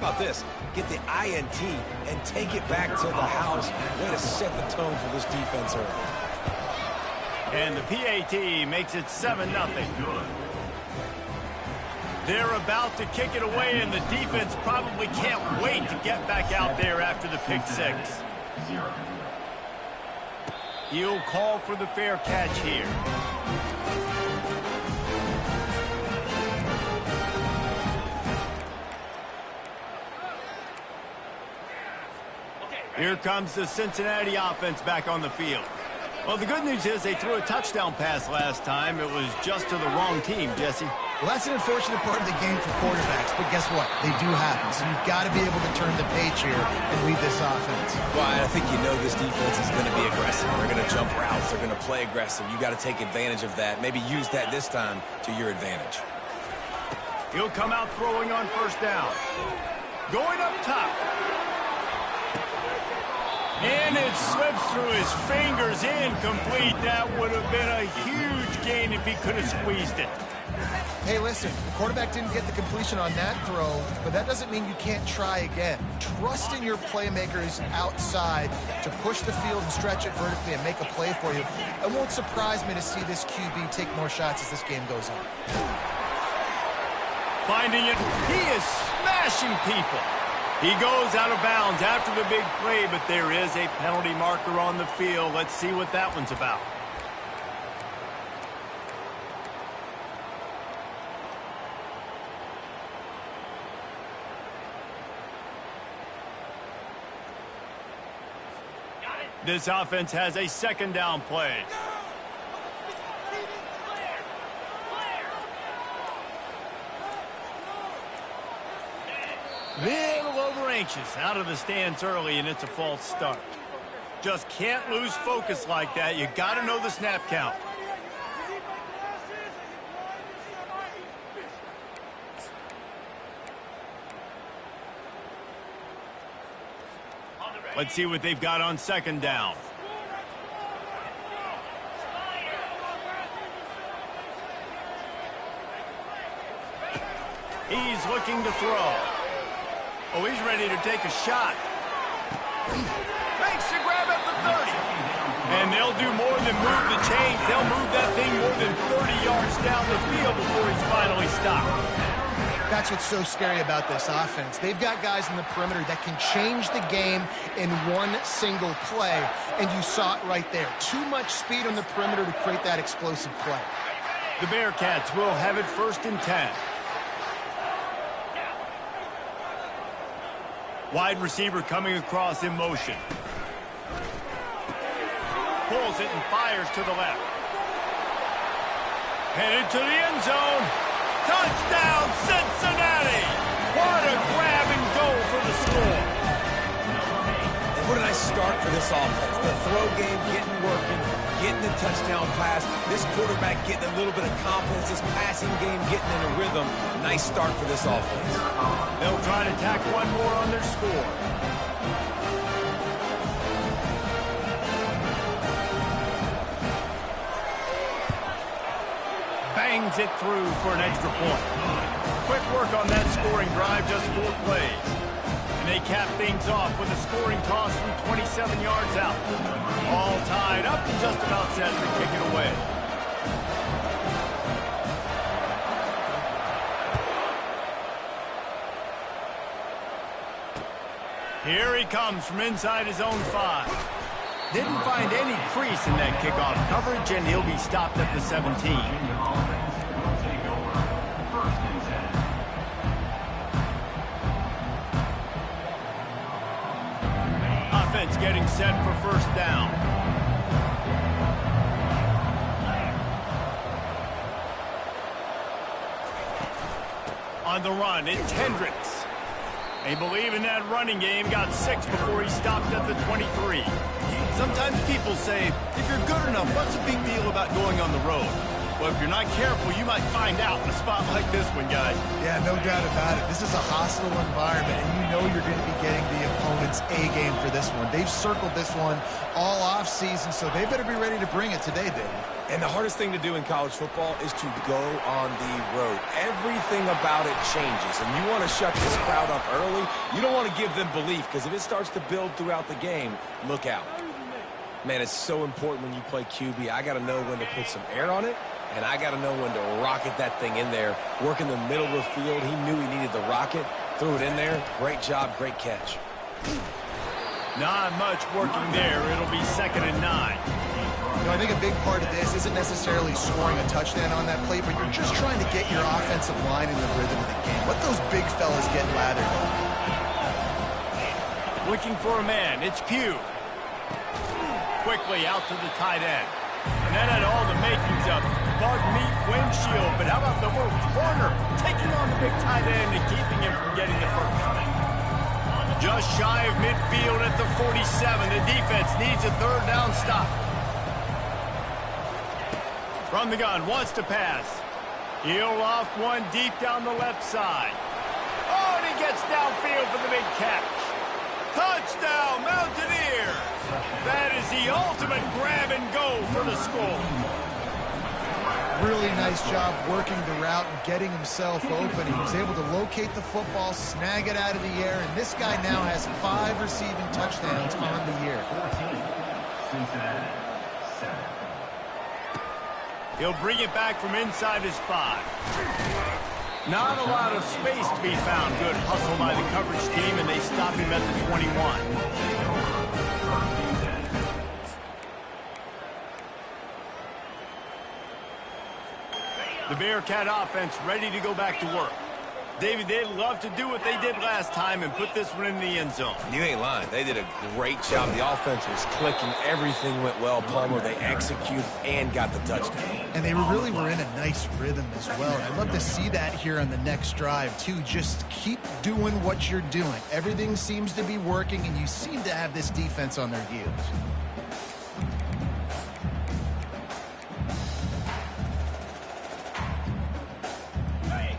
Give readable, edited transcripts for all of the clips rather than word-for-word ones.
about this? Get the INT and take it back to the house. Way to set the tone for this defense early. And the PAT makes it 7-0. They're about to kick it away, and the defense probably can't wait to get back out there after the pick six. He'll call for the fair catch here. Here comes the Cincinnati offense back on the field. Well, the good news is they threw a touchdown pass last time. It was just to the wrong team, Jesse. Well, that's an unfortunate part of the game for quarterbacks, but guess what? They do happen, so you've got to be able to turn the page here and lead this offense. Well, I think you know this defense is going to be aggressive. They're going to jump routes. They're going to play aggressive. You got to take advantage of that. Maybe use that this time to your advantage. He'll come out throwing on first down. Going up top. And it slips through his fingers, incomplete. That would have been a huge gain if he could have squeezed it. Hey, listen, the quarterback didn't get the completion on that throw, but that doesn't mean you can't try again. Trust in your playmakers outside to push the field and stretch it vertically and make a play for you. It won't surprise me to see this QB take more shots as this game goes on. Finding it, he is smashing people. He goes out of bounds after the big play, but there is a penalty marker on the field. Let's see what that one's about. This offense has a second down play. Little over anxious, out of the stance early, and it's a false start. Just can't lose focus like that. You got to know the snap count. Let's see what they've got on second down. He's looking to throw. Oh, he's ready to take a shot. Makes the grab at the 30. And they'll do more than move the chains. They'll move that thing more than 30 yards down the field before he's finally stopped. That's what's so scary about this offense. They've got guys in the perimeter that can change the game in one single play, and you saw it right there. Too much speed on the perimeter to create that explosive play. The Bearcats will have it 1st and 10. Wide receiver coming across in motion. Pulls it and fires to the left. Headed to the end zone. Touchdown, Cincinnati! What a grab and go for the score. And what a nice start for this offense. The throw game getting working, getting the touchdown pass. This quarterback getting a little bit of confidence. This passing game getting in a rhythm. Nice start for this offense. They'll try to tack one more on their score. Bangs it through for an extra point. Quick work on that scoring drive, just 4 plays. And they cap things off with a scoring toss from 27 yards out. All tied up and just about set to kick it away. Here he comes from inside his own 5. Didn't find any crease in that kickoff coverage, and he'll be stopped at the 17. Offense getting set for first down. On the run, it's Hendricks. They believe in that running game, got 6 before he stopped at the 23. Sometimes people say, if you're good enough, what's a big deal about going on the road? Well, if you're not careful, you might find out in a spot like this one, guys. Yeah, no doubt about it. This is a hostile environment, and you know you're going to be getting the opponent's A game for this one. They've circled this one all off season, so they better be ready to bring it today, Dave. And the hardest thing to do in college football is to go on the road. Everything about it changes, and you want to shut this crowd up early. You don't want to give them belief, because if it starts to build throughout the game, look out. Man, it's so important when you play QB. I got to know when to put some air on it, and I got to know when to rocket that thing in there. Work in the middle of the field. He knew he needed the rocket. Threw it in there. Great job, great catch. Not much working there. It'll be 2nd and 9. You know, I think a big part of this isn't necessarily scoring a touchdown on that play, but you're just trying to get your offensive line in the rhythm of the game. Let those big fellas get lathered. Looking for a man. It's Pugh. Quickly out to the tight end. And that had all the makings of bug meat windshield. But how about the little corner taking on the big tight end and keeping him from getting the first? Just shy of midfield at the 47. The defense needs a 3rd down stop. From the gun, wants to pass. He'll loft one deep down the left side. Oh, and he gets downfield for the big catch. Touchdown, Mountaineers! That is the ultimate grab and go for the score. Really nice job working the route and getting himself open. He was able to locate the football, snag it out of the air, and this guy now has 5 receiving touchdowns on the year. He'll bring it back from inside his 5. Not a lot of space to be found. Good hustle by the coverage team, and they stop him at the 21. The Bearcat offense ready to go back to work. David, they'd love to do what they did last time and put this one in the end zone. You ain't lying. They did a great job. The offense was clicking. Everything went well. Palmer, they executed and got the touchdown. And they really were in a nice rhythm as well. And I'd love to see that here on the next drive, too. Just keep doing what you're doing. Everything seems to be working, and you seem to have this defense on their heels.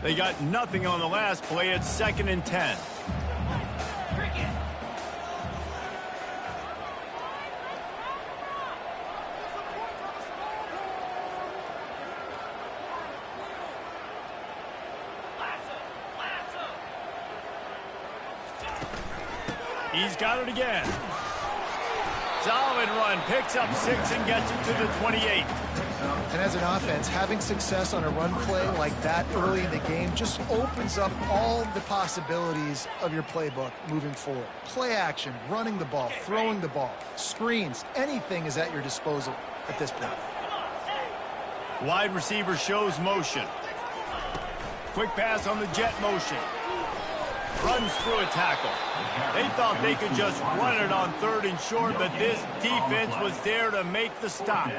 They got nothing on the last play. It's 2nd and 10. He's got it again. Solid run. Picks up 6 and gets it to the 28. And as an offense, having success on a run play like that early in the game just opens up all the possibilities of your playbook moving forward. Play action, running the ball, throwing the ball, screens, anything is at your disposal at this point. Wide receiver shows motion. Quick pass on the jet motion. Runs through a tackle. They thought they could just run it on 3rd and short, but this defense was there to make the stop.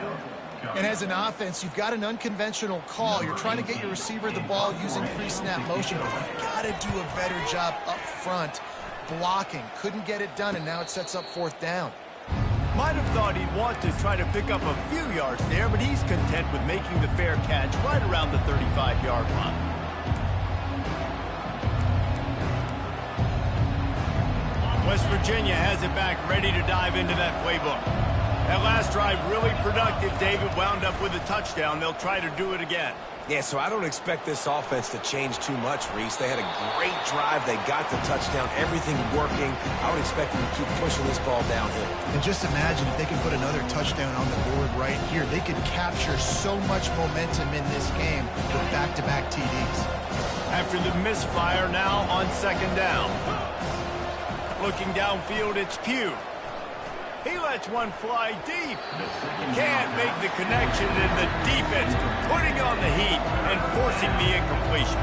And as an offense, you've got an unconventional call. You're trying to get your receiver the ball using pre-snap motion, but you've got to do a better job up front blocking. Couldn't get it done, and now it sets up 4th down. Might have thought he'd want to try to pick up a few yards there, but he's content with making the fair catch right around the 35-yard line. West Virginia has it back, ready to dive into that playbook. That last drive really productive. David wound up with a touchdown. They'll try to do it again. Yeah, so I don't expect this offense to change too much, Reese. They had a great drive. They got the touchdown. Everything working. I would expect them to keep pushing this ball downhill. And just imagine if they can put another touchdown on the board right here. They could capture so much momentum in this game with back-to-back TDs. After the misfire, now on 2nd down. Looking downfield, it's Pugh. He lets one fly deep. Can't make the connection, and the defense putting on the heat and forcing the incompletion.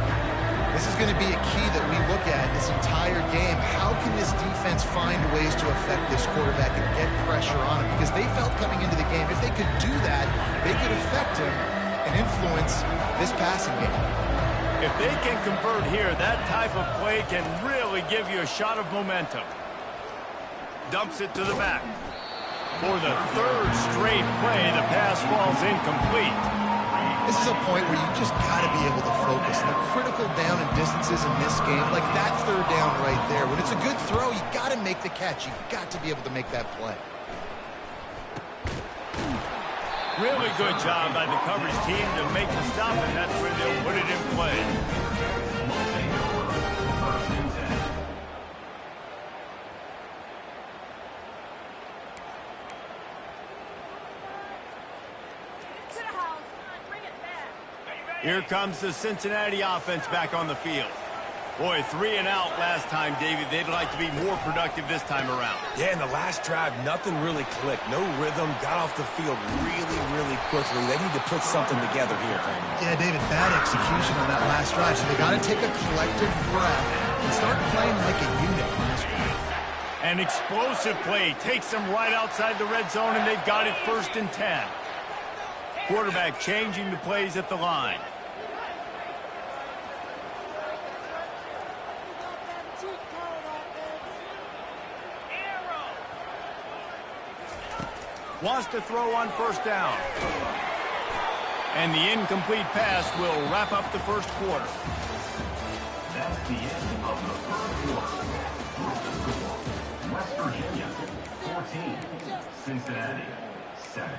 This is going to be a key that we look at this entire game. How can this defense find ways to affect this quarterback and get pressure on him? Because they felt coming into the game, if they could do that, they could affect him and influence this passing game. If they can convert here, that type of play can really give you a shot of momentum. Dumps it to the back. For the 3rd straight play, the pass falls incomplete. This is a point where you just got to be able to focus. The critical down and distances in this game, like that 3rd down right there. When it's a good throw, you got to make the catch. You've got to be able to make that play. Really good job by the coverage team to make the stop, and that's where they'll put it in play. Here comes the Cincinnati offense back on the field. Boy, 3 and out last time, David. They'd like to be more productive this time around. Yeah, in the last drive, nothing really clicked. No rhythm, got off the field really quickly. They need to put something together here. Yeah, David, bad execution on that last drive. So they got to take a collective breath and start playing like a unit on this one. An explosive play takes them right outside the red zone, and they've got it 1st and 10. Quarterback changing the plays at the line. Wants to throw on 1st down. And the incomplete pass will wrap up the 1st quarter. That's the end of the 3rd quarter. West Virginia, 14. Cincinnati, 7.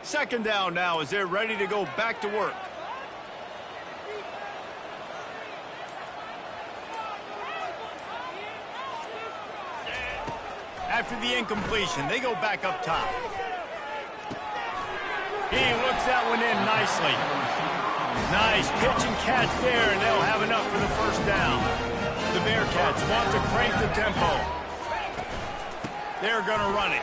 Second down now as they're ready to go back to work. After the incompletion, they go back up top. He looks that one in nicely. Nice pitch and catch there, and they'll have enough for the 1st down. The Bearcats want to crank the tempo. They're going to run it.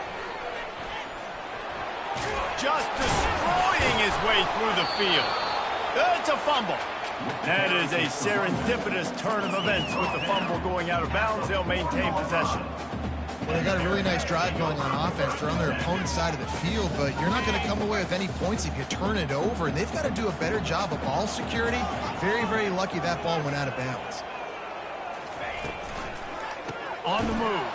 Just destroying his way through the field. It's a fumble. That is a serendipitous turn of events with the fumble going out of bounds. They'll maintain possession. Well, they got a really nice drive going on offense. They're on their opponent's side of the field, but you're not going to come away with any points if you turn it over, and they've got to do a better job of ball security. Very lucky that ball went out of bounds. On the move.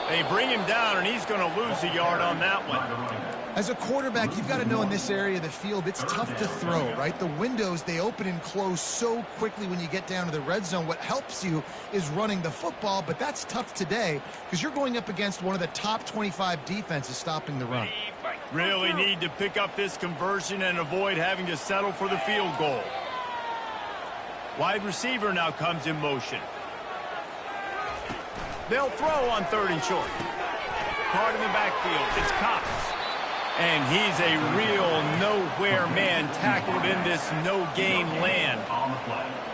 They bring him down, and he's going to lose a yard on that one. As a quarterback, you've got to know in this area of the field, it's tough to throw, right? The windows, they open and close so quickly when you get down to the red zone. What helps you is running the football, but that's tough today because you're going up against one of the top 25 defenses stopping the run. Really need to pick up this conversion and avoid having to settle for the field goal. Wide receiver now comes in motion. They'll throw on 3rd and short. Card in the backfield. It's Cox. And he's a real nowhere man tackled in this no-gain land.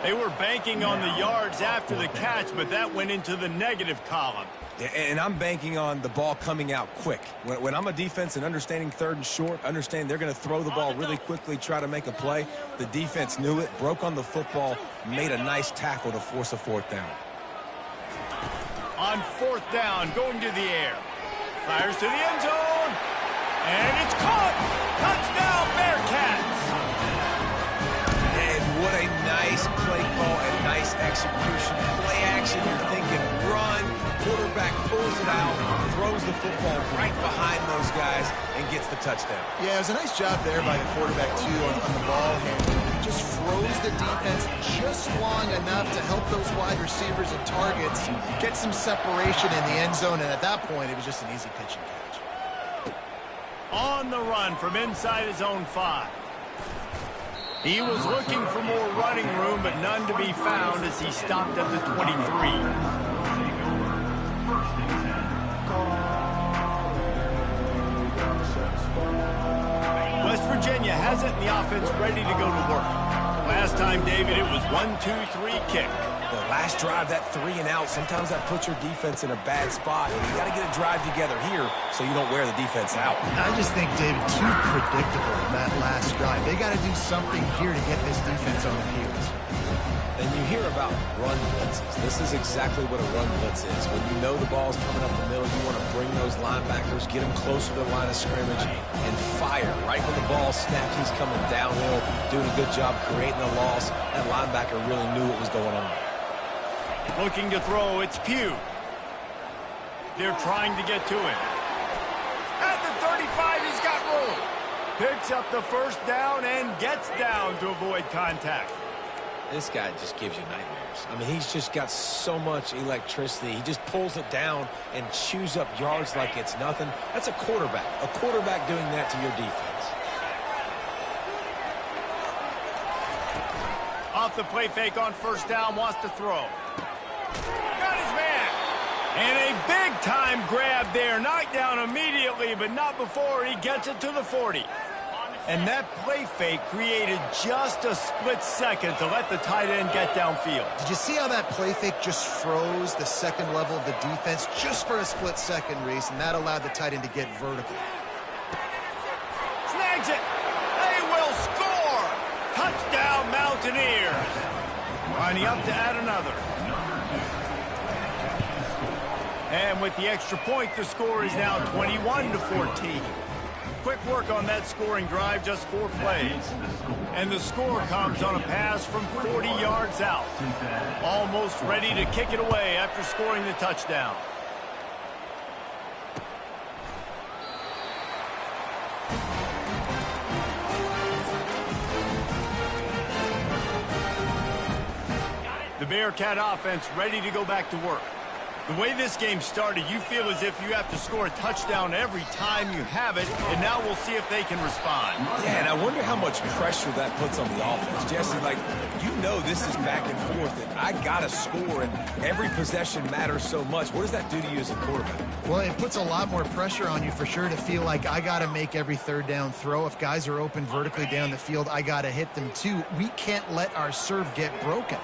They were banking on the yards after the catch, but that went into the negative column. Yeah, and I'm banking on the ball coming out quick. When I'm a defense and understanding 3rd and short, understand they're going to throw the ball really quickly, try to make a play. The defense knew it, broke on the football, made a nice tackle to force a 4th down. On 4th down, going to the air. Fires to the end zone. And it's caught! Touchdown, Bearcats! And what a nice play call and nice execution. Play action, you're thinking run. Quarterback pulls it out, throws the football right behind those guys, and gets the touchdown. Yeah, it was a nice job there by the quarterback, too, on the ball handling. He just froze the defense just long enough to help those wide receivers and targets get some separation in the end zone, and at that point, it was just an easy pitch and catch. On the run from inside his own 5. He was looking for more running room, but none to be found as he stopped at the 23. West Virginia has it, and the offense ready to go to work. Last time, David, it was 1-2-3 kick. The last drive, that 3 and out, sometimes that puts your defense in a bad spot, and you got to get a drive together here so you don't wear the defense out. I just think, David, too predictable that last drive. They got to do something here to get this defense on their heels. And you hear about run blitzes. This is exactly what a run blitz is. When you know the ball's coming up the middle, you want to bring those linebackers, get them closer to the line of scrimmage, and fire. Right when the ball snaps, he's coming downhill, doing a good job creating a loss. That linebacker really knew what was going on. Looking to throw, it's Pugh. They're trying to get to him. At the 35, he's got room. Picks up the first down and gets down to avoid contact. This guy just gives you nightmares. I mean, he's just got so much electricity. He just pulls it down and chews up yards like it's nothing. That's a quarterback. A quarterback doing that to your defense. Off the play fake on first down, wants to throw. Got his man. And a big-time grab there. Knocked down immediately, but not before he gets it to the 40. And that play fake created just a split second to let the tight end get downfield. Did you see how that play fake just froze the second level of the defense just for a split second, Reese, and that allowed the tight end to get vertical. Snags it. They will score. Touchdown, Mountaineers. Lining up to add another. And with the extra point, the score is now 21-14. Quick work on that scoring drive, just 4 plays. And the score comes on a pass from 40 yards out. Almost ready to kick it away after scoring the touchdown. The Bearcat offense ready to go back to work. The way this game started, you feel as if you have to score a touchdown every time you have it, and now we'll see if they can respond. Yeah, and I wonder how much pressure that puts on the offense. Jesse, like, you know this is back and forth, and I got to score, and every possession matters so much. What does that do to you as a quarterback? Well, it puts a lot more pressure on you for sure to feel like I got to make every third down throw. If guys are open vertically down the field, I got to hit them too. We can't let our serve get broken.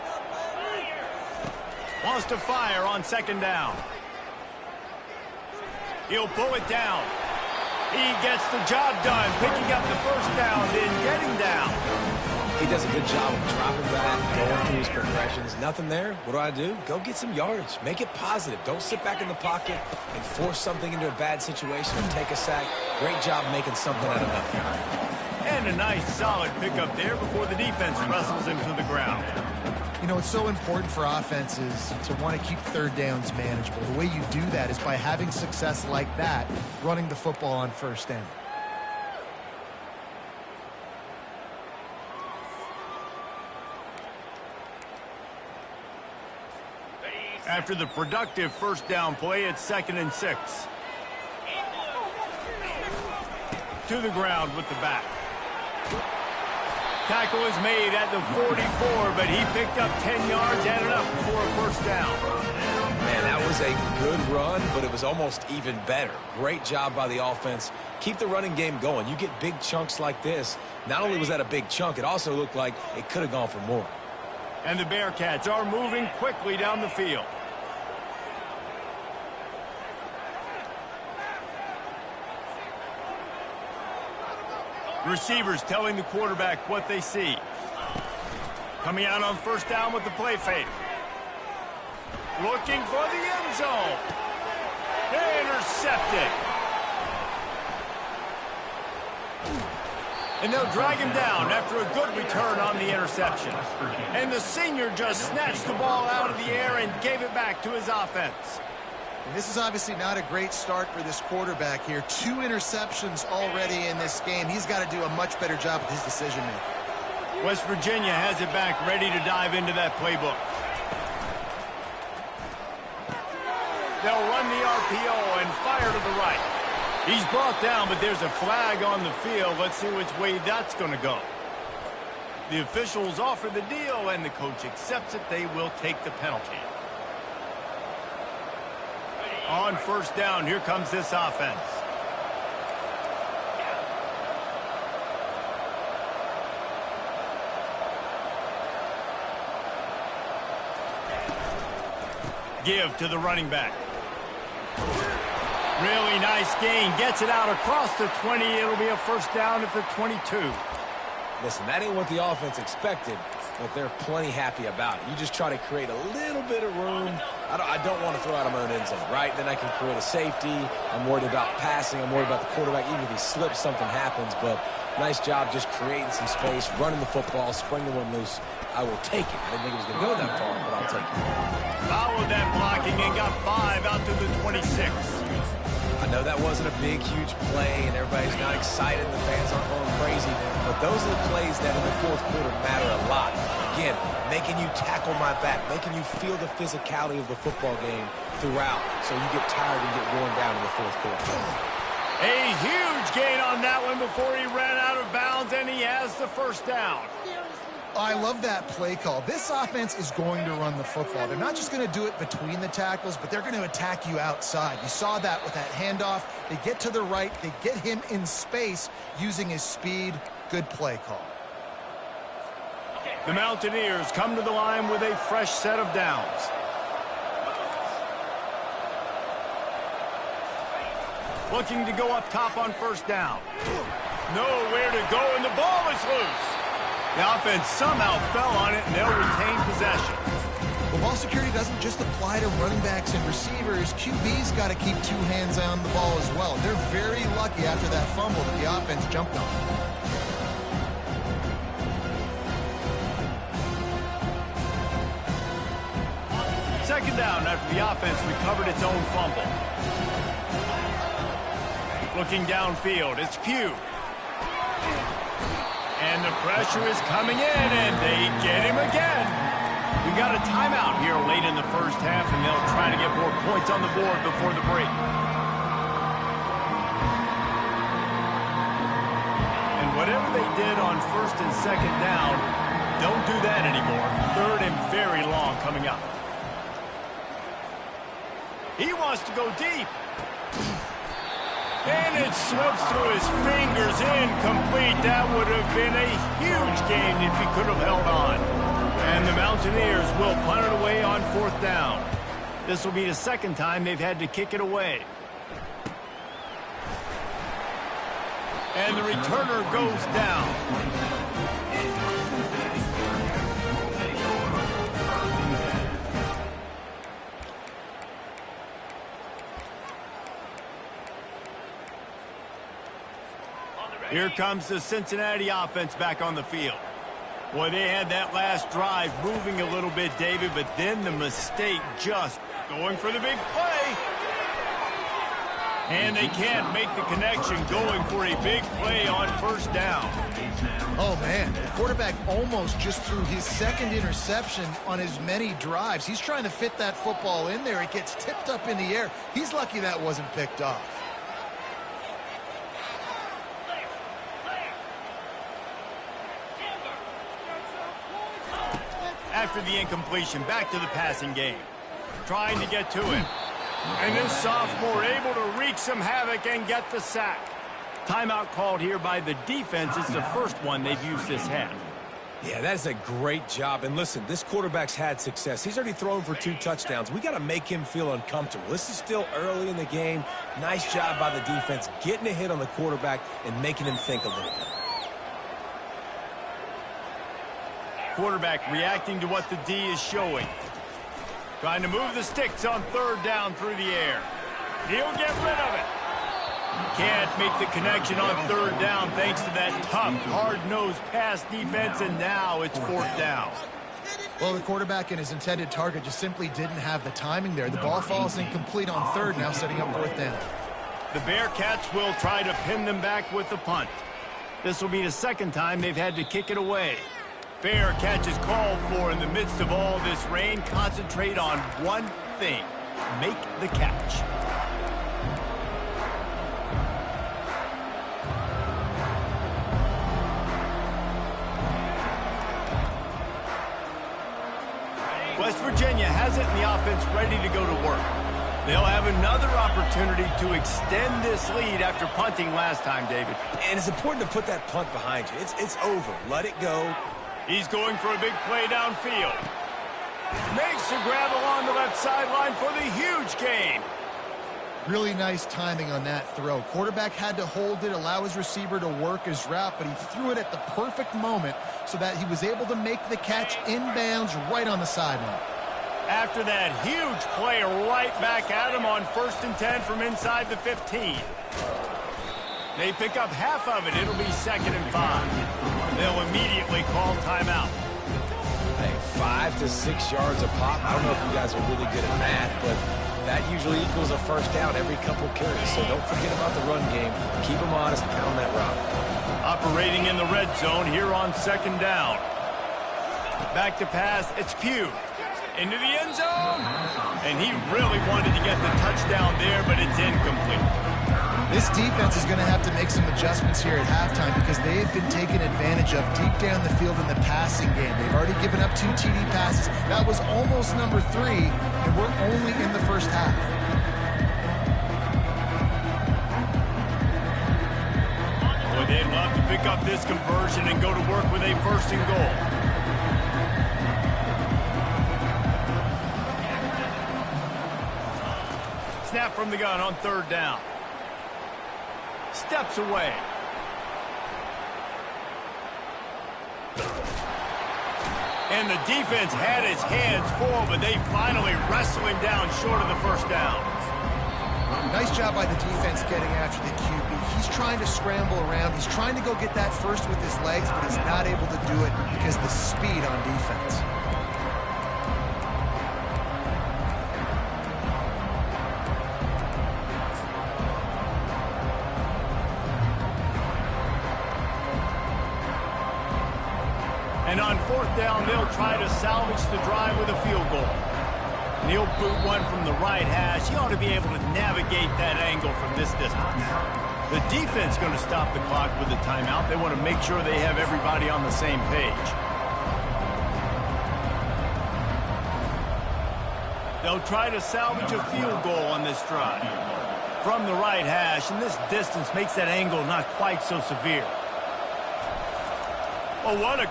Wants to fire on second down. He'll pull it down. He gets the job done, picking up the first down, then getting down. He does a good job of dropping back, going through his progressions. Nothing there. What do? Go get some yardage. Make it positive. Don't sit back in the pocket and force something into a bad situation or take a sack. Great job making something out of nothing. And a nice solid pickup there before the defense wrestles him to the ground. You know, it's so important for offenses to want to keep third downs manageable. The way you do that is by having success like that, running the football on first down. After the productive first down play, it's 2nd and 6. To the ground with the back. Tackle is made at the 44, but he picked up 10 yards, added up for a first down. Man, that was a good run, but it was almost even better. Great job by the offense. Keep the running game going. You get big chunks like this. Not only was that a big chunk, it also looked like it could have gone for more. And the Bearcats are moving quickly down the field. Receivers telling the quarterback what they see. Coming out on first down with the play fake. Looking for the end zone. Intercepted. And they'll drag him down after a good return on the interception. And the senior just snatched the ball out of the air and gave it back to his offense. And this is obviously not a great start for this quarterback here. 2 interceptions already in this game. He's got to do a much better job with his decision-making. West Virginia has it back, ready to dive into that playbook. They'll run the RPO and fire to the right. He's brought down, but there's a flag on the field. Let's see which way that's going to go. The officials offer the deal, and the coach accepts it. They will take the penalty. On first down, here comes this offense. Give to the running back. Really nice gain. Gets it out across the 20. It'll be a first down at the 22. Listen, that ain't what the offense expected, but they're plenty happy about it. You just try to create a little bit of room. I don't want to throw out of my own end zone, right? Then I can create a safety. I'm worried about passing. I'm worried about the quarterback. Even if he slips, something happens. But nice job just creating some space, running the football, springing one loose. I will take it. I didn't think it was going to go that far, but I'll take it. Followed that blocking and got 5 out to the 26. I know that wasn't a big, huge play, and everybody's not excited, and the fans aren't going crazy, but those are the plays that in the fourth quarter matter a lot. Again, making you tackle my back, making you feel the physicality of the football game throughout, so you get tired and get worn down in the fourth quarter. A huge gain on that one before he ran out of bounds, and he has the first down. I love that play call. This offense is going to run the football. They're not just going to do it between the tackles, but they're going to attack you outside. You saw that with that handoff. They get to the right. They get him in space using his speed. Good play call. The Mountaineers come to the line with a fresh set of downs. Looking to go up top on first down. Nowhere to go, and the ball is loose. The offense somehow fell on it, and they'll retain possession. Well, ball security doesn't just apply to running backs and receivers. QB's got to keep two hands on the ball as well. They're very lucky after that fumble that the offense jumped on. Second down after the offense recovered its own fumble. Looking downfield, it's Pugh. And the pressure is coming in, and they get him again. We got a timeout here late in the first half, and they'll try to get more points on the board before the break. And whatever they did on first and second down, don't do that anymore. Third and very long coming up. He wants to go deep. And it slips through his fingers, incomplete. That would have been a huge gain if he could have held on. And the Mountaineers will punt it away on fourth down. This will be the second time they've had to kick it away. And the returner goes down. Here comes the Cincinnati offense back on the field. Boy, they had that last drive moving a little bit, David, but then the mistake just going for the big play. And they can't make the connection going for a big play on first down. Oh, man, the quarterback almost just threw his second interception on as many drives. He's trying to fit that football in there. It gets tipped up in the air. He's lucky that wasn't picked off. After the incompletion, back to the passing game. Trying to get to it. And this sophomore able to wreak some havoc and get the sack. Timeout called here by the defense. It's the first one they've used this half. Yeah, that is a great job. And listen, this quarterback's had success. He's already thrown for 2 touchdowns. We got to make him feel uncomfortable. This is still early in the game. Nice job by the defense, getting a hit on the quarterback and making him think a little bit. Quarterback reacting to what the D is showing. Trying to move the sticks on third down through the air. He'll get rid of it. Can't make the connection on third down thanks to that tough, hard-nosed pass defense, and now it's fourth down. Well, the quarterback and his intended target just simply didn't have the timing there. The ball falls incomplete on third, now setting up fourth down. The Bearcats will try to pin them back with the punt. This will be the second time they've had to kick it away. Fair catch is called for in the midst of all this rain. Concentrate on one thing. Make the catch. West Virginia has it, and the offense ready to go to work. They'll have another opportunity to extend this lead after punting last time, David. And it's important to put that punt behind you. It's over. Let it go. He's going for a big play downfield. Makes the grab along the left sideline for the huge gain. Really nice timing on that throw. Quarterback had to hold it, allow his receiver to work his route, but he threw it at the perfect moment so that he was able to make the catch inbounds right on the sideline. After that huge play right back at him on 1st and 10 from inside the 15. They pick up half of it. It'll be 2nd and 5. They'll immediately call timeout. Hey, 5 to 6 yards a pop. I don't know if you guys are really good at math, but That usually equals a first down every couple carries, so don't forget about the run game. Keep them honest, pound that rock. Operating in the red zone here on second down. Back to pass, it's Pugh. Into the end zone. And he really wanted to get the touchdown there, but it's incomplete. This defense is going to have to make some adjustments here at halftime because they have been taken advantage of deep down the field in the passing game. They've already given up 2 TD passes. That was almost number 3, and we're only in the first half. Boy, they'd love to pick up this conversion and go to work with a first and goal. Snap from the gun on third down. Steps away. And the defense had his hands full, but they finally wrestle him down short of the first down. Nice job by the defense getting after the QB. He's trying to scramble around. He's trying to go get that first with his legs, but he's not able to do it because of the speed on defense. And on fourth down, they'll try to salvage the drive with a field goal. And he'll boot one from the right hash. He ought to be able to navigate that angle from this distance. The defense going to stop the clock with a timeout. They want to make sure they have everybody on the same page. They'll try to salvage a field goal on this drive. From the right hash, and this distance makes that angle not quite so severe. Oh, what a...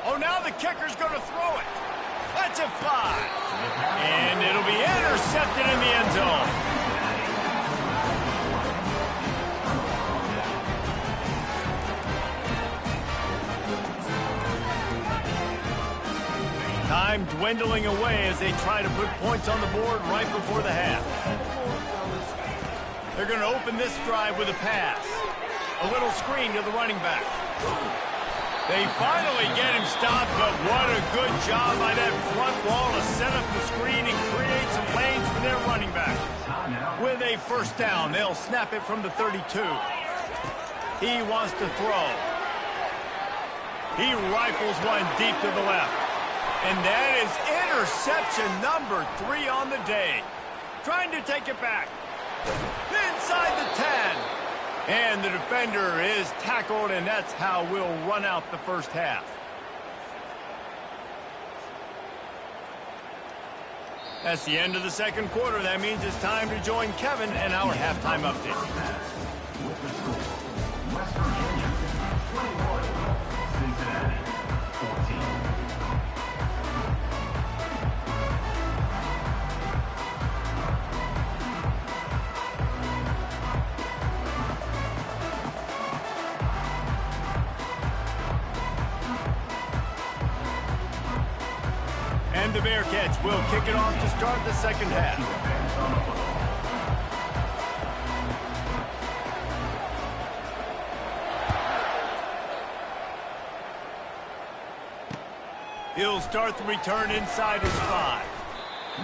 Oh, now the kicker's going to throw it. That's a fly. And it'll be intercepted in the end zone. Time dwindling away as they try to put points on the board right before the half. They're going to open this drive with a pass. A little screen to the running back. They finally get him stopped, but what a good job by that front wall to set up the screen and create some lanes for their running back. With a first down, they'll snap it from the 32. He wants to throw. He rifles one deep to the left. And that is interception number 3 on the day. Trying to take it back. Inside the 10. And the defender is tackled, and that's how we'll run out the first half. That's the end of the second quarter. That means it's time to join Kevin and our halftime update. With the score, West Virginia 21, Cincinnati 14. And the Bearcats will kick it off to start the second half. He'll start the return inside his 5.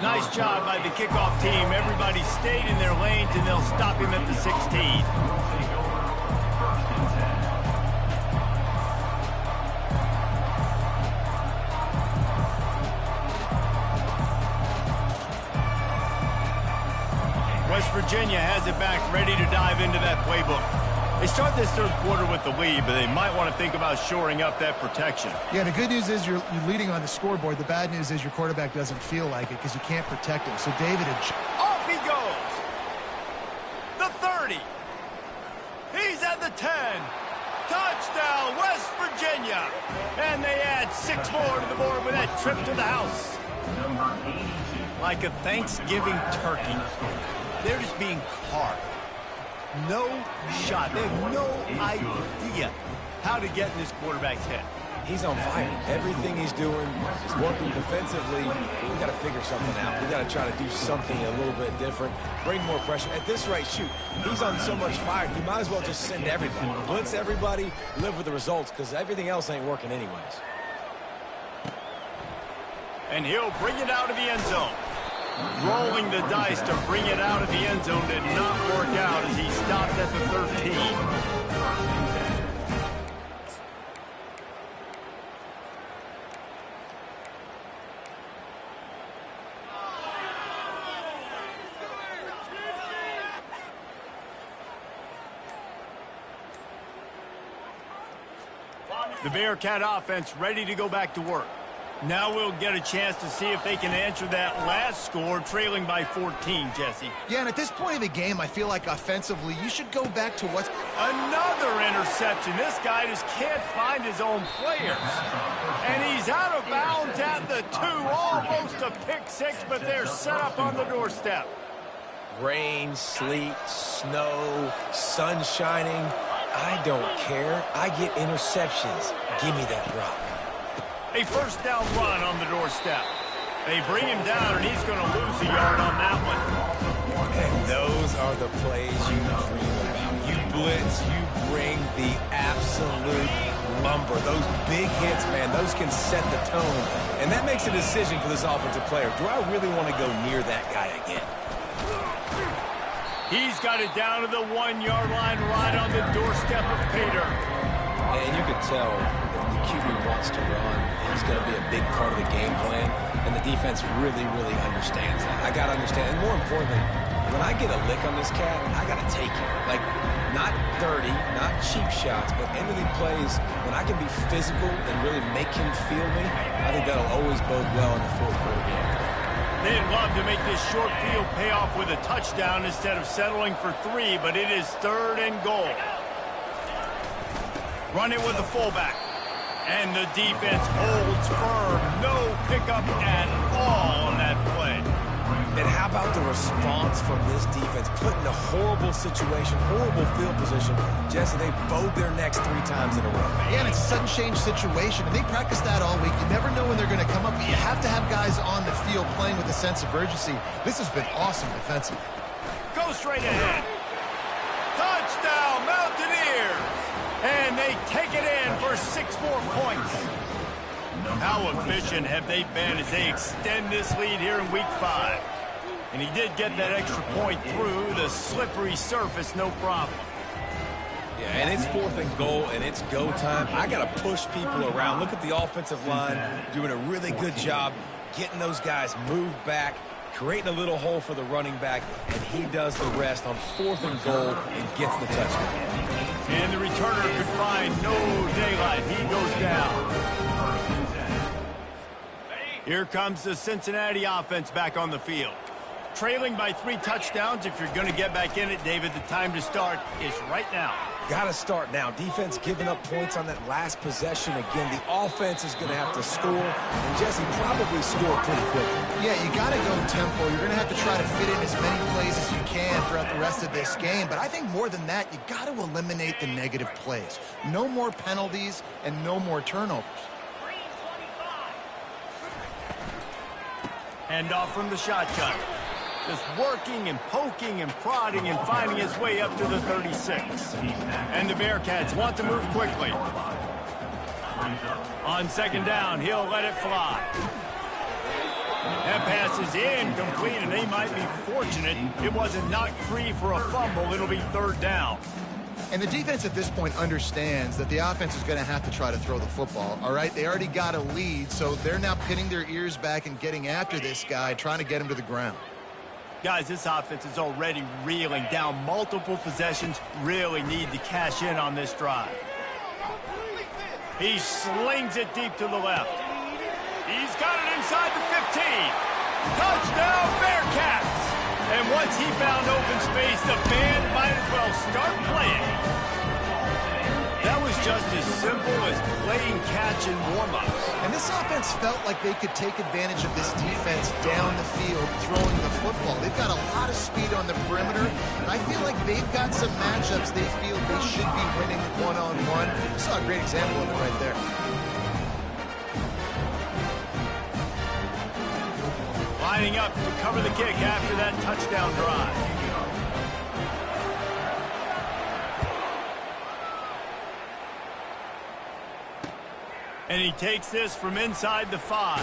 Nice job by the kickoff team. Everybody stayed in their lanes, and they'll stop him at the 16. West Virginia has it back, ready to dive into that playbook. They start this third quarter with the lead, but they might want to think about shoring up that protection. Yeah, the good news is you're leading on the scoreboard. The bad news is your quarterback doesn't feel like it because you can't protect him. So David... Off he goes! The 30. He's at the 10. Touchdown, West Virginia! And they add 6 more to the board with that trip to the house. Like a Thanksgiving turkey. They're just being carved. No shot. They have no idea how to get in this quarterback's head. He's on fire. Everything he's doing is working defensively. We've got to figure something out. We've got to try to do something a little bit different, bring more pressure. At this rate, shoot, he's on so much fire, you might as well just send everybody. Blitz everybody, live with the results, because everything else ain't working anyways. And he'll bring it out of the end zone. Rolling the dice to bring it out of the end zone did not work out as he stopped at the 13. The Bearcat offense ready to go back to work. Now we'll get a chance to see if they can answer that last score, trailing by 14, Jesse. Yeah, and at this point of the game, I feel like offensively, you should go back to what's... Another interception. This guy just can't find his own players. And he's out of bounds at the 2. Almost a pick six, but they're set up on the doorstep. Rain, sleet, snow, sun shining. I don't care. I get interceptions. Give me that rock. A first down run on the doorstep. They bring him down, and he's going to lose a yard on that one. And those are the plays you dream about. You blitz, you bring the absolute lumber. Those big hits, man, those can set the tone. And that makes a decision for this offensive player. Do I really want to go near that guy again? He's got it down to the 1-yard line right on the doorstep of Pater. And you can tell if the QB wants to run, he's going to be a big part of the game plan. And the defense really, really understands that. I got to understand. And more importantly, when I get a lick on this cat, I got to take it. Like, not dirty, not cheap shots, but end-of-the plays, when I can be physical and really make him feel me, I think that'll always bode well in the fourth quarter game. They'd love to make this short field pay off with a touchdown instead of settling for 3, but it is 3rd and goal. Run it with the fullback. And the defense holds firm. No pickup at all on that play. And how about the response from this defense? Put in a horrible situation, horrible field position. Jesse, they bowed their necks 3 times in a row. Yeah, and it's a sudden change situation, and they practice that all week. You never know when they're going to come up, but you have to have guys on the field playing with a sense of urgency. This has been awesome defensively. Go straight ahead. Touchdown, Mountaineers! And they take it in for 6 more points. How efficient have they been as they extend this lead here in Week 5? And he did get that extra point through the slippery surface, no problem. Yeah, and it's 4th and goal, and it's go time. I got to push people around. Look at the offensive line doing a really good job getting those guys moved back, creating a little hole for the running back, and he does the rest on 4th and goal and gets the touchdown. And the returner could find no daylight. He goes down. Here comes the Cincinnati offense back on the field. Trailing by 3 touchdowns. If you're going to get back in it, David, the time to start is right now. Got to start now. Defense giving up points on that last possession. Again, the offense is going to have to score, and Jesse probably score pretty quickly. Yeah, you got to go tempo. You're going to have to try to fit in as many plays as you can throughout the rest of this game. But I think more than that, you got to eliminate the negative plays. No more penalties and no more turnovers. Hand off from the shotgun. Just working and poking and prodding and finding his way up to the 36. And the Bearcats want to move quickly. On 2nd down, he'll let it fly. That pass is incomplete, and they might be fortunate it wasn't knocked free for a fumble. It'll be 3rd down. And the defense at this point understands that the offense is going to have to try to throw the football, all right? They already got a lead, so they're now pinning their ears back and getting after this guy, trying to get him to the ground. Guys, this offense is already reeling down multiple possessions. Really need to cash in on this drive. He slings it deep to the left. He's got it inside the 15. Touchdown, Bearcats! And once he found open space, the band might as well start playing. That was just as simple as playing catch in warm-ups. And this offense felt like they could take advantage of this defense down the field, throwing the football. They've got a lot of speed on the perimeter, and I feel like they've got some matchups they feel they should be winning one-on-one. Saw a great example of it right there. Lining up to cover the kick after that touchdown drive. And he takes this from inside the 5.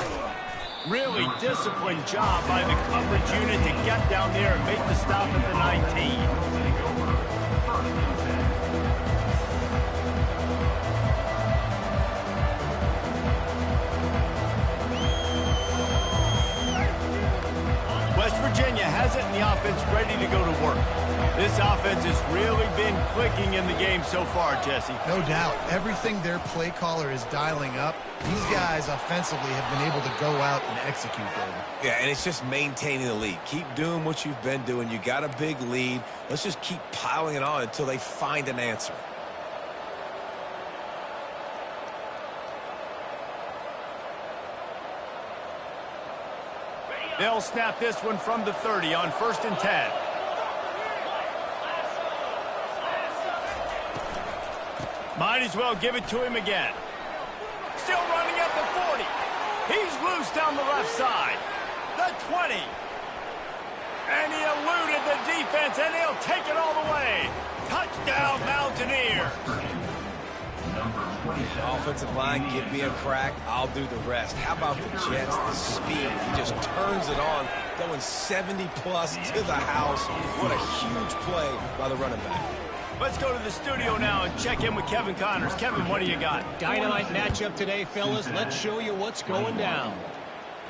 Really disciplined job by the coverage unit to get down there and make the stop at the 19. West Virginia has it, and the offense ready to go to work. This offense has really been clicking in the game so far, Jesse. No doubt. Everything their play caller is dialing up, these guys offensively have been able to go out and execute them. Yeah, and it's just maintaining the lead. Keep doing what you've been doing. You got a big lead. Let's just keep piling it on until they find an answer. They'll snap this one from the 30 on 1st and 10. Might as well give it to him again. Still running at the 40. He's loose down the left side. The 20. And he eluded the defense, and he'll take it all the way. Touchdown, Mountaineers. Offensive line, give me a crack, I'll do the rest. How about the Jets, the speed? He just turns it on, going 70-plus to the house. What a huge play by the running back. Let's go to the studio now and check in with Kevin Connors. Kevin, what do you got? Dynamite matchup today, fellas. Let's show you what's going down.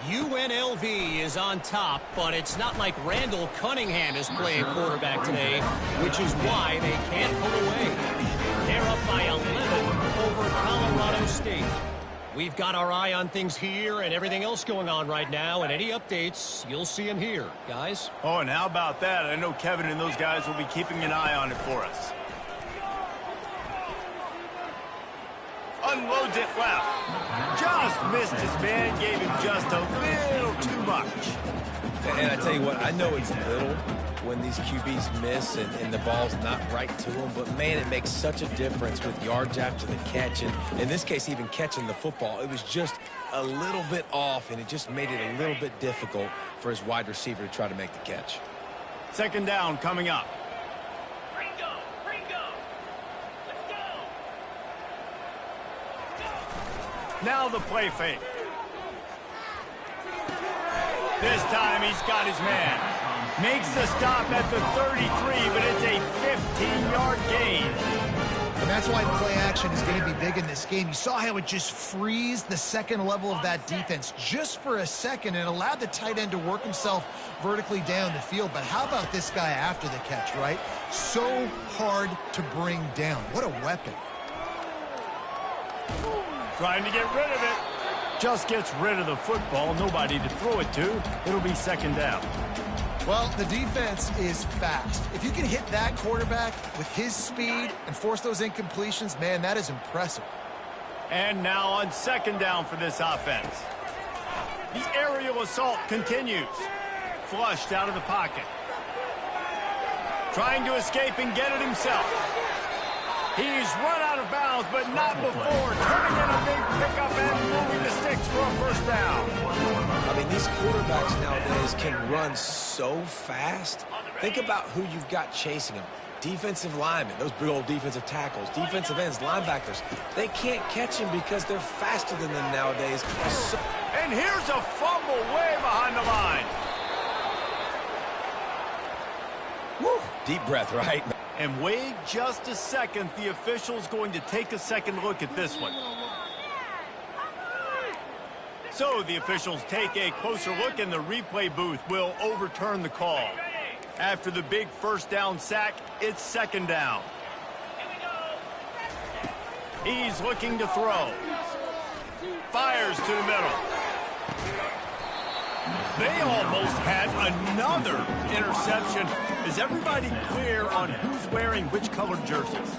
UNLV is on top, but it's not like Randall Cunningham is playing quarterback today, which is why they can't pull away. They're up by 11 over Colorado State. We've got our eye on things here and everything else going on right now, and any updates, you'll see them here, guys. Oh, and how about that? I know Kevin and those guys will be keeping an eye on it for us. Unloads it left. Just missed his man, gave him just a little too much. And I tell you what, I know it's little when these QBs miss and the ball's not right to them, but man, it makes such a difference with yards after the catch, and in this case, even catching the football. It was just a little bit off, and it just made it a little bit difficult for his wide receiver to try to make the catch. 2nd down coming up. Now the play fake. This time he's got his man. Makes the stop at the 33, but it's a 15-yard gain. And that's why play action is going to be big in this game. You saw how it just freezed the second level of that defense just for a second and allowed the tight end to work himself vertically down the field. But how about this guy after the catch, right? So hard to bring down. What a weapon. Trying to get rid of it. Just gets rid of the football. Nobody to throw it to. It'll be 2nd down. Well, the defense is fast. If you can hit that quarterback with his speed and force those incompletions, man, that is impressive. And now on 2nd down for this offense. The aerial assault continues. Flushed out of the pocket. Trying to escape and get it himself. He's run out of bounds, but not before. Turning in a big pickup and moving the sticks for a 1st down. I mean, these quarterbacks nowadays can run so fast. Think about who you've got chasing them. Defensive linemen, those big old defensive tackles, defensive ends, linebackers. They can't catch him because they're faster than them nowadays. And here's a fumble way behind the line. Woo, deep breath, right? And wait just a second. The official's going to take a second look at this one. So the officials take a closer look, and the replay booth will overturn the call. After the big 1st down sack, it's 2nd down. He's looking to throw. Fires to the middle. They almost had another interception. Is everybody clear on who's wearing which colored jerseys?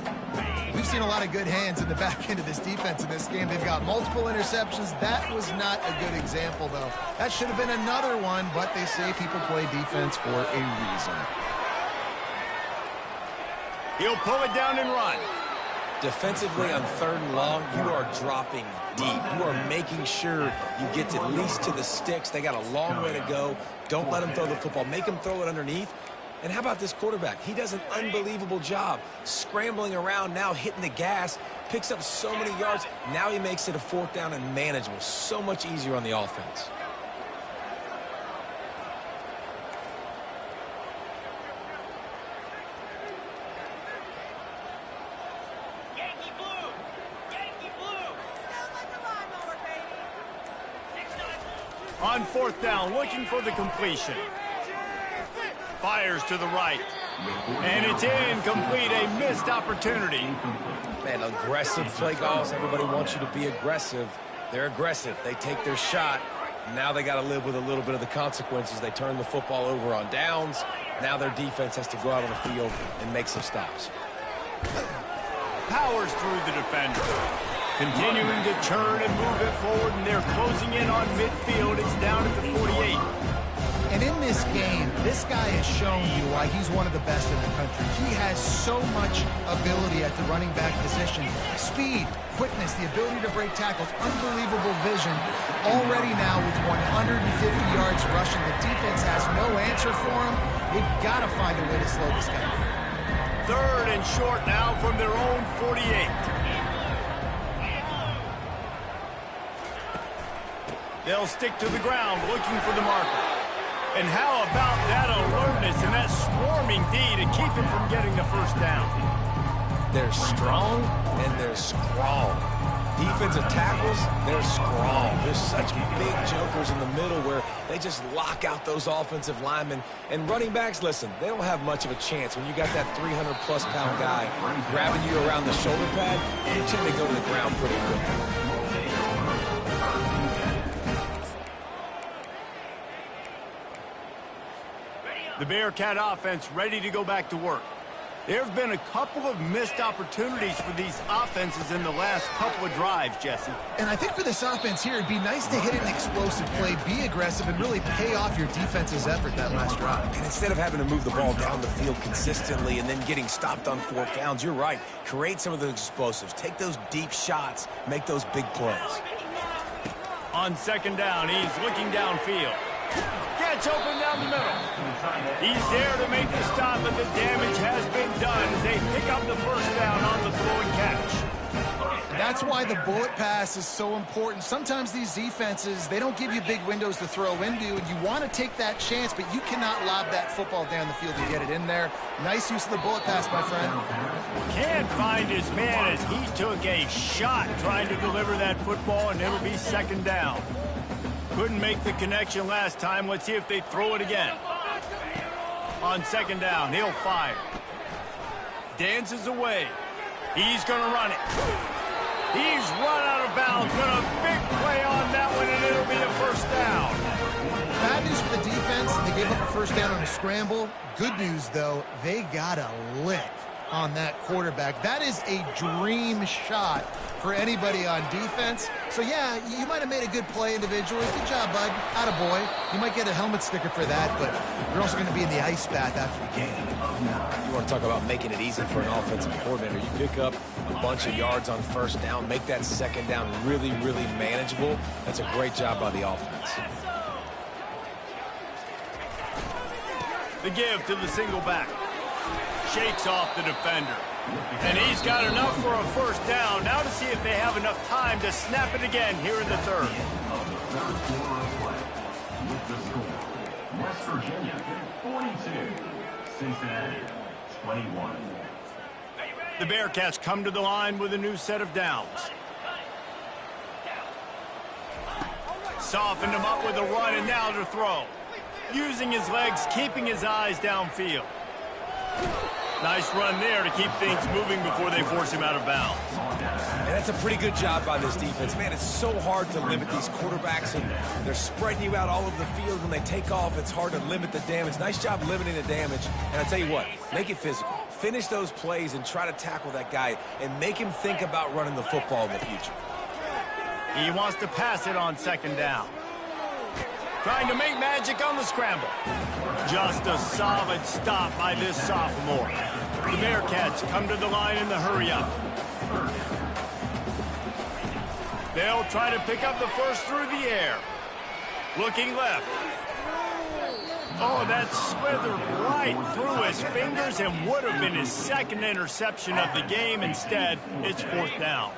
We've seen a lot of good hands in the back end of this defense in this game. They've got multiple interceptions. That was not a good example, though. That should have been another one, but they say people play defense for a reason. He'll pull it down and run. Defensively on 3rd and long, you are dropping deep. You are making sure you get to at least to the sticks. They got a long way to go. Don't let them throw the football. Make them throw it underneath. And how about this quarterback? He does an unbelievable job scrambling around, now hitting the gas, picks up so many yards. Now he makes it a 4th down and manageable. So much easier on the offense. On fourth down, looking for the completion. Fires to the right. And it's incomplete, a missed opportunity. Man, aggressive play calls. Everybody wants you to be aggressive. They're aggressive. They take their shot. Now they got to live with a little bit of the consequences. They turn the football over on downs. Now their defense has to go out on the field and make some stops. Powers through the defender. Continuing to turn and move it forward, and they're closing in on midfield. It's down at the 48. And in this game, this guy has shown you why he's one of the best in the country. He has so much ability at the running back position. Speed, quickness, the ability to break tackles, unbelievable vision. Already now with 150 yards rushing, the defense has no answer for him. They've got to find a way to slow this guy down. Third and short now from their own 48. They'll stick to the ground looking for the marker. And how about that alertness and that swarming D to keep him from getting the first down? They're strong and they're strong. Defensive tackles, they're strong. There's such big jokers in the middle where they just lock out those offensive linemen. And running backs, listen, they don't have much of a chance. When you got that 300-plus pound guy grabbing you around the shoulder pad, you tend to go to the ground pretty quick. The Bearcat offense ready to go back to work. There have been a couple of missed opportunities for these offenses in the last couple of drives, Jesse. And I think for this offense here, it'd be nice to hit an explosive play, be aggressive, and really pay off your defense's effort that last drive. And instead of having to move the ball down the field consistently and then getting stopped on fourth downs, you're right. Create some of those explosives. Take those deep shots. Make those big plays. On second down, he's looking downfield. Gets open down the middle. He's there to make the stop, but the damage has been done as they pick up the first down on the throw and catch. That's why the bullet pass is so important. Sometimes these defenses, they don't give you big windows to throw into, and you want to take that chance, but you cannot lob that football down the field and get it in there. Nice use of the bullet pass, my friend. Can't find his man as he took a shot trying to deliver that football, and it'll be second down. Couldn't make the connection last time. Let's see if they throw it again. On second down, he'll fire. Dances away. He's going to run it. He's run out of bounds, but a big play on that one, and it'll be a first down. Bad news for the defense. They gave up a first down on a scramble. Good news, though, they got a lick on that quarterback. That is a dream shot for anybody on defense. So, yeah, you might have made a good play individually. Good job, bud. Attaboy. You might get a helmet sticker for that, but you're also going to be in the ice bath after the game. You want to talk about making it easy for an offensive coordinator. You pick up a bunch of yards on first down, make that second down really, really manageable. That's a great job by the offense. The give to the single back. Shakes off the defender. And he's got enough for a first down. Now to see if they have enough time to snap it again here in the third. With the score, West Virginia 42, Cincinnati 21. The Bearcats come to the line with a new set of downs. Softened him up with a run, and now to throw. Using his legs, keeping his eyes downfield. Nice run there to keep things moving before they force him out of bounds. And that's a pretty good job by this defense. Man, it's so hard to limit these quarterbacks, and they're spreading you out all over the field. When they take off, it's hard to limit the damage. Nice job limiting the damage. And I tell you what, make it physical. Finish those plays and try to tackle that guy and make him think about running the football in the future. He wants to pass it on second down. Trying to make magic on the scramble. Just a solid stop by this sophomore. The Bearcats come to the line in the hurry-up. They'll try to pick up the first through the air. Looking left. Oh, that slithered right through his fingers and would have been his second interception of the game. Instead, it's fourth down.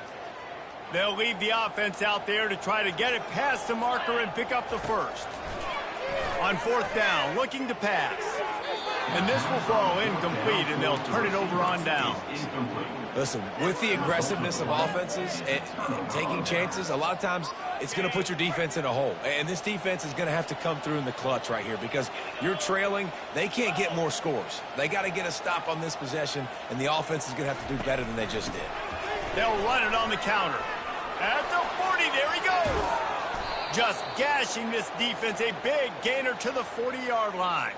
They'll leave the offense out there to try to get it past the marker and pick up the first. On fourth down, looking to pass. And this will fall incomplete, and they'll turn it over on down. Listen, with the aggressiveness of offenses and taking chances, a lot of times it's going to put your defense in a hole. And this defense is going to have to come through in the clutch right here because you're trailing. They can't get more scores. They got to get a stop on this possession, and the offense is going to have to do better than they just did. They'll run it on the counter. At the 40, there he goes. Just gashing this defense, a big gainer to the 40-yard line.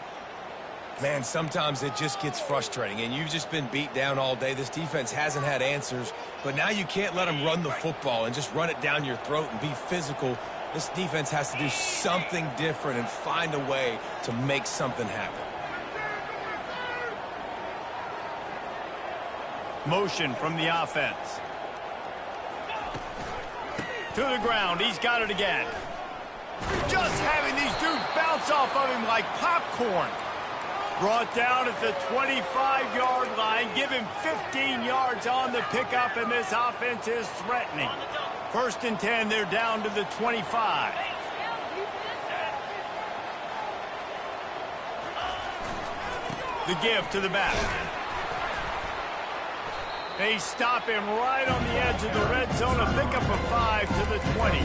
Man, sometimes it just gets frustrating, and you've just been beat down all day. This defense hasn't had answers, but now you can't let them run the football and just run it down your throat and be physical. This defense has to do something different and find a way to make something happen. Motion from the offense. To the ground, he's got it again. Just having these dudes bounce off of him like popcorn. Brought down at the 25-yard line. Give him 15 yards on the pickup, and this offense is threatening. 1st and 10, they're down to the 25. The give to the back. They stop him right on the edge of the red zone. A pickup of 5 to the 20.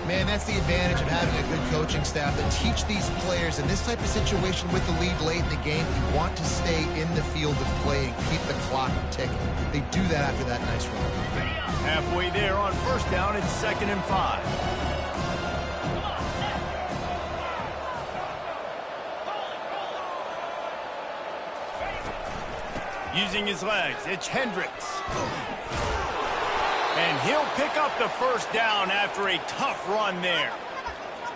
Man, that's the advantage of having a good coaching staff that teach these players in this type of situation with the lead late in the game. You want to stay in the field of play and keep the clock ticking. They do that after that nice run. Halfway there on 1st down, it's 2nd and 5. Using his legs, it's Hendricks. And he'll pick up the 1st down after a tough run there.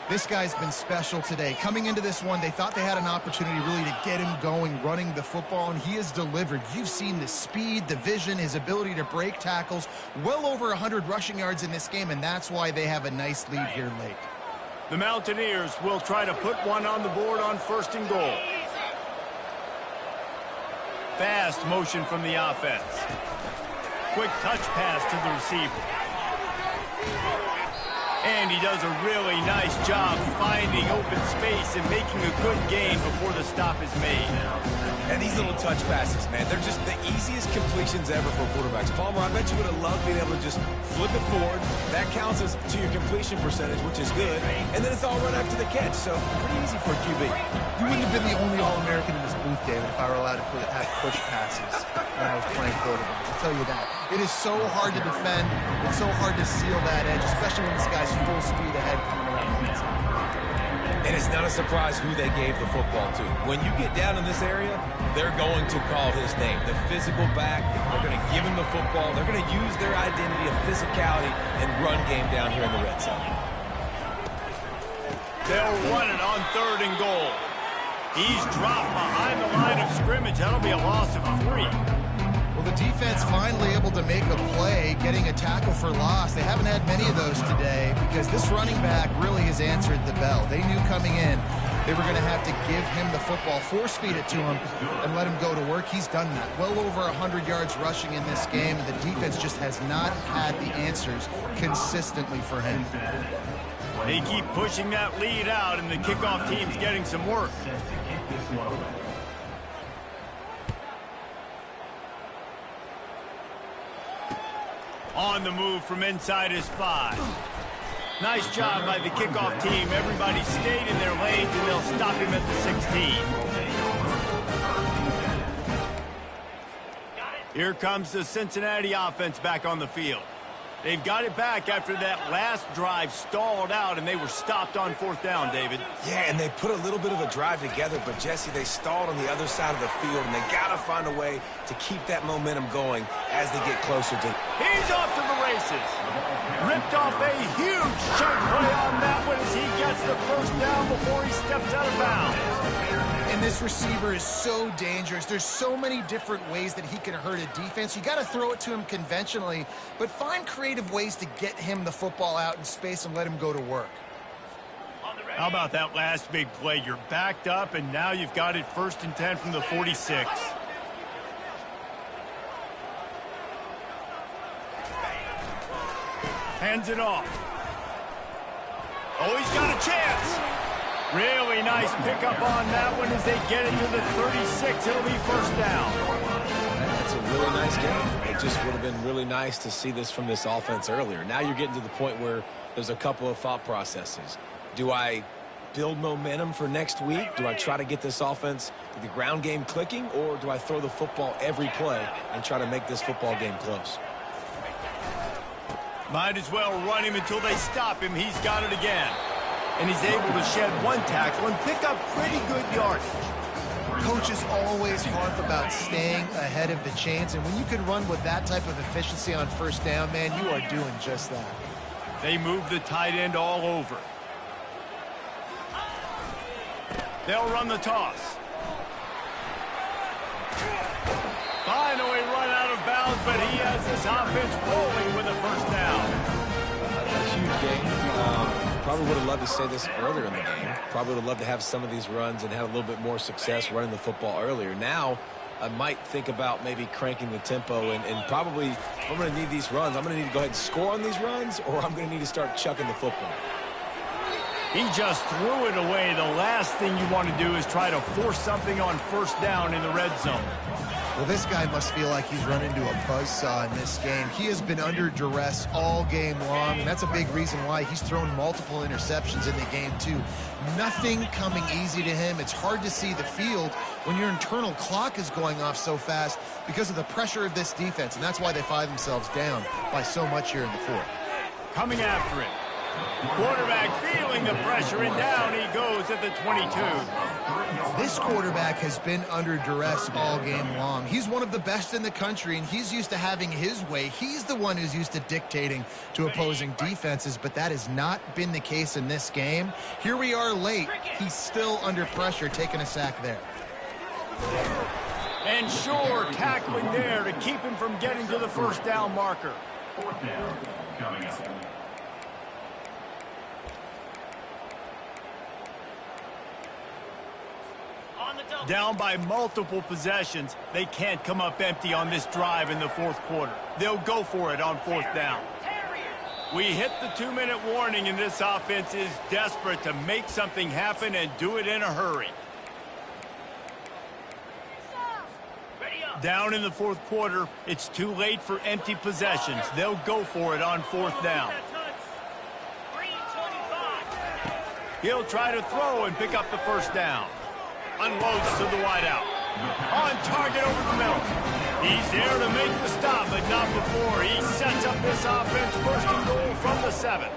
This guy's been special today. Coming into this one, they thought they had an opportunity really to get him going, running the football, and he has delivered. You've seen the speed, the vision, his ability to break tackles. Well over 100 rushing yards in this game, and that's why they have a nice lead here late. The Mountaineers will try to put one on the board on 1st and goal. Fast motion from the offense. Quick touch pass to the receiver. And he does a really nice job finding open space and making a good gain before the stop is made. And these little touch passes, man, they're just the easiest completions ever for quarterbacks. Palmer, I bet you would have loved being able to just flip it forward. That counts as to your completion percentage, which is good. And then it's all run after the catch, so pretty easy for a QB. You wouldn't have been the only All-American in this booth, David, if I were allowed to have push passes when I was playing quarterback. I'll tell you that. It is so hard to defend. It's so hard to seal that edge, especially when this guy's full speed ahead coming around the inside. And it's not a surprise who they gave the football to. When you get down in this area, they're going to call his name. The physical back, they're going to give him the football. They're going to use their identity of physicality and run game down here in the red zone. They'll run it on 3rd and goal. He's dropped behind the line of scrimmage. That'll be a loss of 3. Well, the defense finally able to make a play, getting a tackle for loss. They haven't had many of those today because this running back really has answered the bell. They knew coming in they were going to have to give him the football, force feed it to him, and let him go to work. He's done that. Well over 100 yards rushing in this game, and the defense just has not had the answers consistently for him. They keep pushing that lead out, and the kickoff team's getting some work. On the move from inside his 5. Nice job by the kickoff team. Everybody stayed in their lanes, and they'll stop him at the 16. Here comes the Cincinnati offense back on the field. They've got it back after that last drive stalled out, and they were stopped on 4th down, David. Yeah, and they put a little bit of a drive together, but, Jesse, they stalled on the other side of the field, and they got to find a way to keep that momentum going as they get closer to... He's off to the races. Ripped off a huge chunk play on that one as he gets the 1st down before he steps out of bounds. And this receiver is so dangerous. There's so many different ways that he can hurt a defense. You got to throw it to him conventionally, but find creative ways to get him the football out in space and let him go to work. How about that last big play? You're backed up, and now you've got it 1st and 10 from the 46. Hands it off. Oh, he's got a chance. Really nice pickup on that one as they get it to the 36. It'll be first down. That's a really nice game. It just would have been really nice to see this from this offense earlier. Now you're getting to the point where there's a couple of thought processes. Do I build momentum for next week? Do I try to get this offense, the ground game clicking, or do I throw the football every play and try to make this football game close? Might as well run him until they stop him. He's got it again. And he's able to shed one tackle and pick up pretty good yardage. Coaches always harp about staying ahead of the chains, and when you can run with that type of efficiency on first down, man, you are doing just that. They move the tight end all over. They'll run the toss. Finally run out of bounds, but he has this offense rolling with a first down. A huge game. Probably would have loved to say this earlier in the game. Probably would have loved to have some of these runs and have a little bit more success running the football earlier. Now, I might think about maybe cranking the tempo and probably, if I'm going to need these runs, I'm going to need to go ahead and score on these runs, or I'm going to need to start chucking the football. He just threw it away. The last thing you want to do is try to force something on first down in the red zone. Well, this guy must feel like he's run into a buzzsaw in this game. He has been under duress all game long, and that's a big reason why he's thrown multiple interceptions in the game, too. Nothing coming easy to him. It's hard to see the field when your internal clock is going off so fast because of the pressure of this defense, and that's why they find themselves down by so much here in the fourth. Coming after it. Quarterback feeling the pressure, and down he goes at the 22. This quarterback has been under duress all game long. He's one of the best in the country, and he's used to having his way. He's the one who's used to dictating to opposing defenses, but that has not been the case in this game. Here we are late. He's still under pressure, taking a sack there. And sure, tackling there to keep him from getting to the first down marker. Fourth down coming up. Down by multiple possessions, they can't come up empty on this drive in the fourth quarter. They'll go for it on fourth down. We hit the 2-minute warning, and this offense is desperate to make something happen and do it in a hurry. Down in the fourth quarter, it's too late for empty possessions. They'll go for it on fourth down. He'll try to throw and pick up the first down. Unloads to the wideout. On target over the middle. He's there to make the stop, but not before. He sets up this offense first and goal from the 7.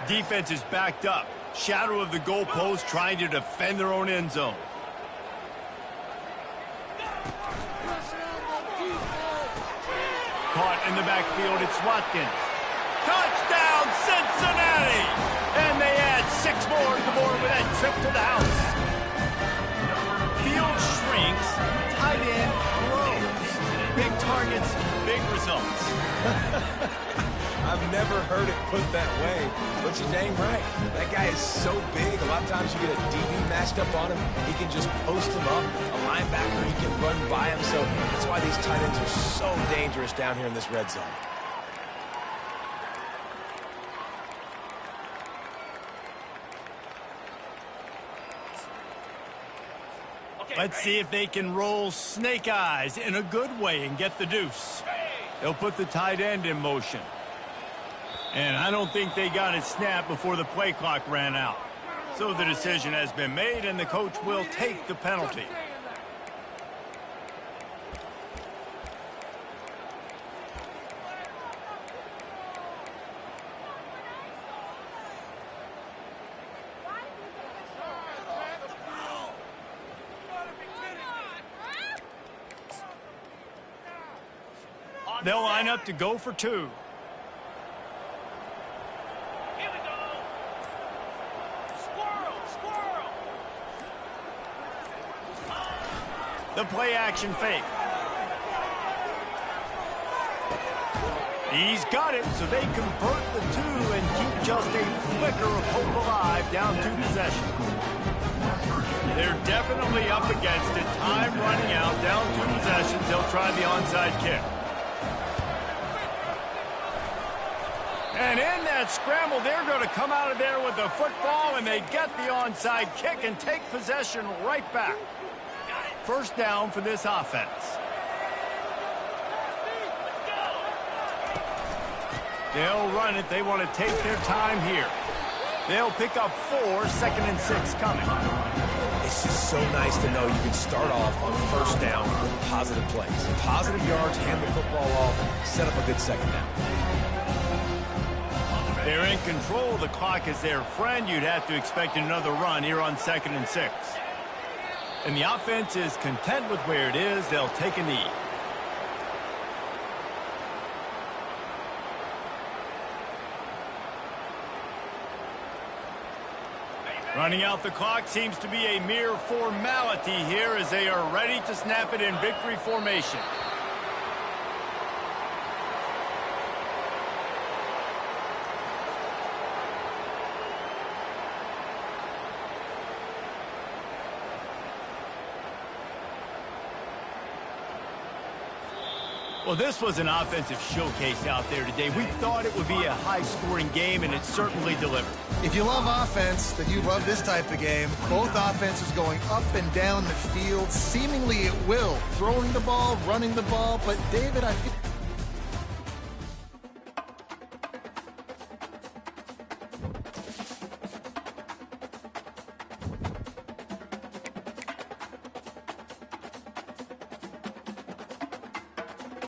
Defense is backed up. Shadow of the goalpost trying to defend their own end zone. Caught in the backfield, it's Watkins. Touchdown, Cincinnati! And they add 6 more to the board with that trip to the house. Field shrinks, tight end grows. Big targets, big results. I've never heard it put that way, but you're dang right. That guy is so big. A lot of times you get a DB matched up on him. He can just post him up. A linebacker, he can run by him. So that's why these tight ends are so dangerous down here in this red zone. Let's see if they can roll snake eyes in a good way and get the deuce. They'll put the tight end in motion. And I don't think they got it snapped before the play clock ran out. So the decision has been made, and the coach will take the penalty. They'll line up to go for 2. Here we go. Squirrel. The play action fake. He's got it, so they convert the 2 and keep just a flicker of hope alive down 2 possessions. They're definitely up against it. Time running out, down 2 possessions. They'll try the onside kick. And in that scramble, they're going to come out of there with the football, and they get the onside kick and take possession right back. First down for this offense. They'll run it. They want to take their time here. They'll pick up 4, 2nd and 6 coming. It's just so nice to know you can start off on first down with positive plays. Positive yards, hand the football off, set up a good second down. They're in control. The clock is their friend. You'd have to expect another run here on 2nd and 6. And the offense is content with where it is. They'll take a knee. Running out the clock seems to be a mere formality here as they are ready to snap it in victory formation. Well, this was an offensive showcase out there today. We thought it would be a high-scoring game, and it certainly delivered. If you love offense, then you love this type of game. Both offenses going up and down the field, seemingly at will. Throwing the ball, running the ball. But, David, I feel